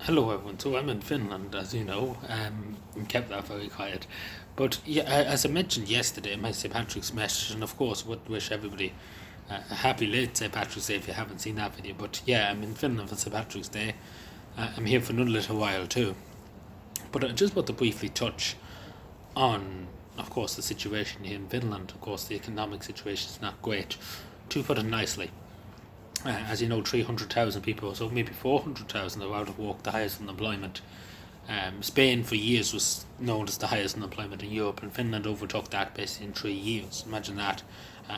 Hello everyone. So I'm in Finland, as you know, and kept that very quiet. But yeah, as I mentioned yesterday in my St Patrick's message, and of course, would wish everybody a happy late St Patrick's Day if you haven't seen that video. But yeah, I'm in Finland for St Patrick's Day. I'm here for another little while too. But I just want to briefly touch on, of course, the situation here in Finland. Of course, the economic situation is not great, to put it nicely. As you know, 300,000 people, so maybe 400,000 are out of work, the highest unemployment. Spain for years was known as the highest unemployment in Europe, and Finland overtook that basically in 3 years. Imagine that.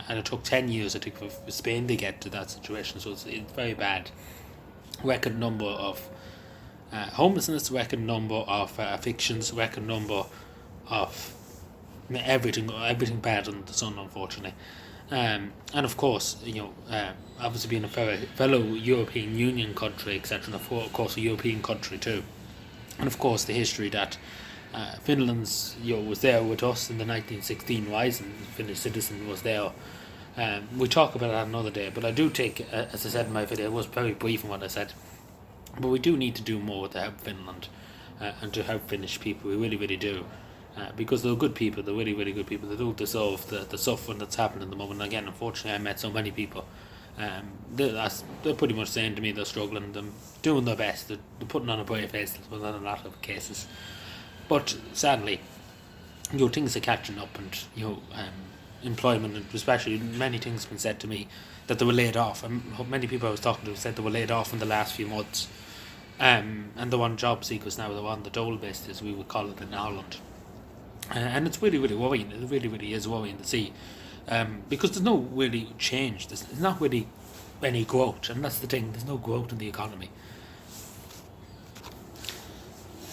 And it took 10 years, I think, for Spain to get to that situation, so it's very bad. Record number of homelessness, record number of evictions, record number of everything bad under the sun, unfortunately. And of course, obviously being a fellow European Union country, etc., and of course a European country too, and of course the history that Finland's was there with us in the 1916 rising. Finnish citizen was there. We talk about that another day, but I do take, as I said in my video, it was very brief in what I said, but we do need to do more to help Finland and to help Finnish people. We really, really do. Because they're good people, they're really, really good people. They don't deserve the suffering that's happening at the moment. And again, unfortunately, I met so many people. They're pretty much saying to me they're struggling, they're doing their best, they're putting on a brave face in a lot of cases. But sadly, things are catching up, and employment, and especially many things have been said to me that they were laid off. And many people I was talking to said they were laid off in the last few months. And they're on job seekers now, they're on the dole list, as we would call it in Ireland. And it's really, really worrying. It really, really is worrying to see, because there's no really change. There's not really any growth, and that's the thing. There's no growth in the economy.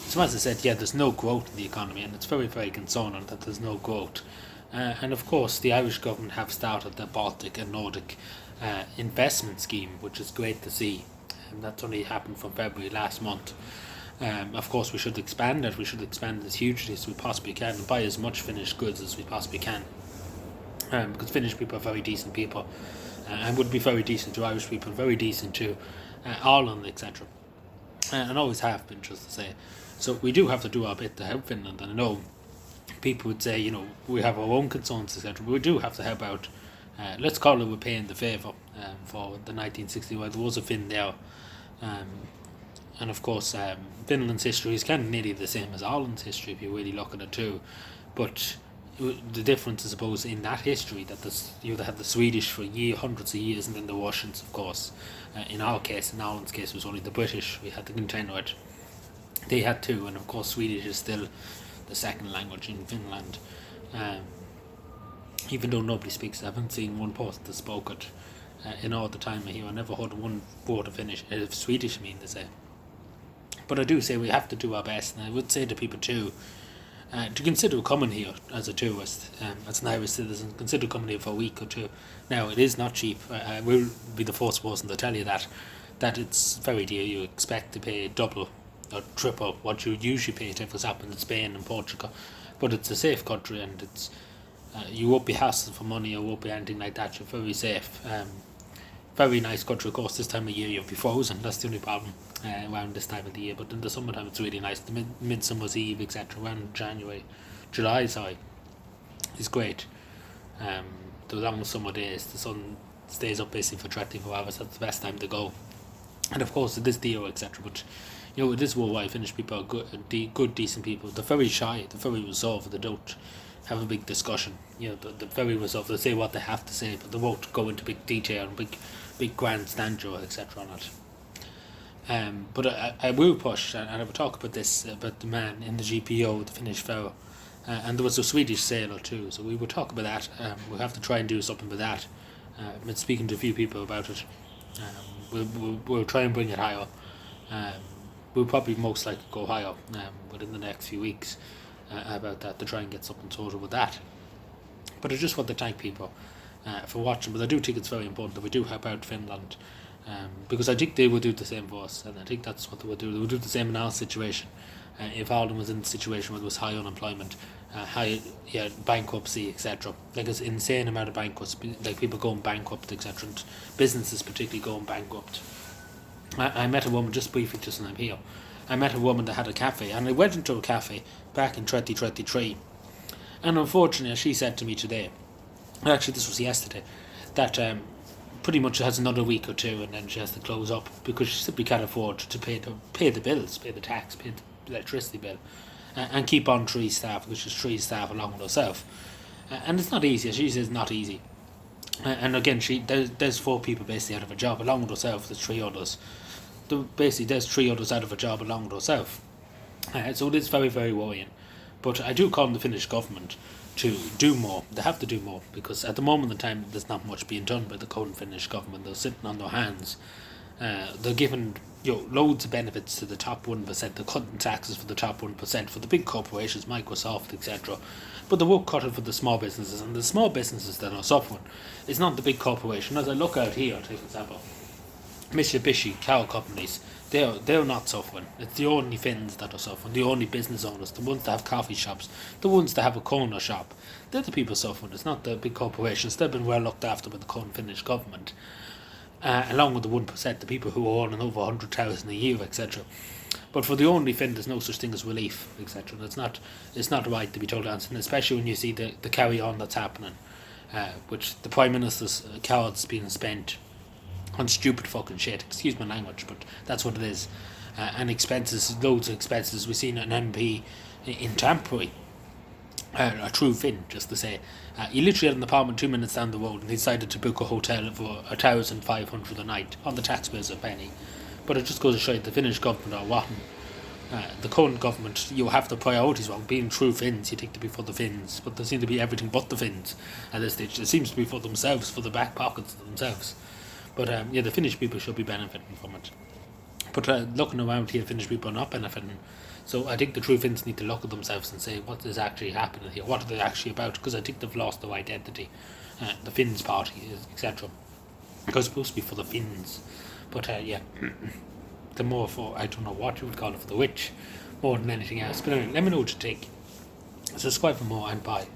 So as I said, yeah, there's no growth in the economy, and it's very, very concerning that there's no growth. And of course, the Irish government have started the Baltic and Nordic investment scheme, which is great to see. And that's only happened from February last month. Of course, we should expand it. We should expand it as hugely as we possibly can and buy as much Finnish goods as we possibly can. Because Finnish people are very decent people, and would be very decent to Irish people, very decent to Ireland, etc. And always have been, just to say. So we do have to do our bit to help Finland. And I know people would say, we have our own concerns, etc. But we do have to help out. Let's call it we're paying the favour for the 1960, where there was a Finn there. And of course, Finland's history is kind of nearly the same as Ireland's history if you really look at it too. But the difference, I suppose, in that history, that they had the Swedish for hundreds of years, and then the Russians, of course. In Ireland's case, it was only the British we had to contend with. They had two, and of course, Swedish is still the second language in Finland. Even though nobody speaks, I haven't seen one person that spoke it in all the time here. I never heard one word of Swedish, I mean to say. But I do say we have to do our best, and I would say to people too, to consider coming here as a tourist, as an Irish citizen, consider coming here for a week or two. Now, it is not cheap. I will be the first person to tell you that it's very dear. You expect to pay double or triple what you usually pay, for example, in Spain and Portugal. But it's a safe country, and it's you won't be hassled for money, or won't be anything like that. You're very safe. Very nice country. Of course, this time of year you'll be frozen. That's the only problem around this time of the year. But in the summertime, it's really nice. The Midsummer's Eve, etc. Around July, is great. The long summer days, the sun stays up basically for 24 hours. That's the best time to go. And of course, it is dear, etc. But it is worldwide. Finnish people are good, decent people. They're very shy. They're very reserved. They don't have a big discussion. They're very reserved. They say what they have to say, but they won't go into big detail and big grandstand joke, etc. on it. But I will push, and I will talk about this, about the man in the GPO, the Finnish fellow, and there was a Swedish sailor too, so we will talk about that. We'll have to try and do something with that. I've been speaking to a few people about it. We'll try and bring it higher. We'll probably most likely go higher within the next few weeks about that, to try and get something sorted with that. But I just want to thank people for watching, but I do think it's very important that we do help out Finland, because I think they will do the same for us, and I think that's what they will do. They will do the same in our situation. If Ireland was in a situation where there was high unemployment, high bankruptcy, etc. Like, it's insane amount of bankruptcy, like people going bankrupt, etc. And businesses particularly going bankrupt. I met a woman just briefly, just when I'm here, I met a woman that had a cafe, and I went into a cafe back in 2023. And unfortunately, she said to me today, and actually this was yesterday, that pretty much has another week or two and then she has to close up because she simply can't afford to pay the bills, pay the tax, pay the electricity bill, and keep on 3 staff, which is 3 staff along with herself. And it's not easy. She says it's not easy. And again, there's 4 people basically out of a job along with herself. There's 3 others. Basically, there's 3 others out of a job along with herself. So it is very, very worrying. But I do call on the Finnish government to do more. They have to do more because at the moment in time there's not much being done by the current Finnish government. They're sitting on their hands. They're giving loads of benefits to the top 1%. They're cutting taxes for the top 1% for the big corporations, Microsoft, etc. But they won't cut it for the small businesses, and the small businesses that are suffering is not the big corporation. As I look out here, take an example, Mitsubishi car companies, they're not suffering. It's the only Finns that are suffering, the only business owners, the ones that have coffee shops, the ones that have a corner shop. They're the people suffering. It's not the big corporations. They've been well looked after by the current Finnish government, along with the 1%, the people who are earning over 100,000 a year, etc. But for the only Finn, there's no such thing as relief, etc. It's not right to be told answer, especially when you see the carry on that's happening, which the Prime Minister's cards being spent on stupid fucking shit. Excuse my language, but that's what it is. And expenses, loads of expenses. We've seen an MP in Tampere, a true Finn, just to say. He literally had an apartment 2 minutes down the road and he decided to book a hotel for 1,500 a night on the taxpayers a penny. But it just goes to show you the Finnish government are rotten. The current government, you have the priorities wrong. Being true Finns, you think to be for the Finns, but they seem to be everything but the Finns at this stage. It seems to be for themselves, for the back pockets of themselves. But the Finnish people should be benefiting from it. But looking around here, Finnish people are not benefiting. So I think the true Finns need to look at themselves and say, what is actually happening here? What are they actually about? Because I think they've lost their identity. The Finns party, etc. Because it's supposed to be for the Finns. But the more for, I don't know what you would call it, for the witch, more than anything else. But anyway, let me know what you think. Subscribe for more and bye.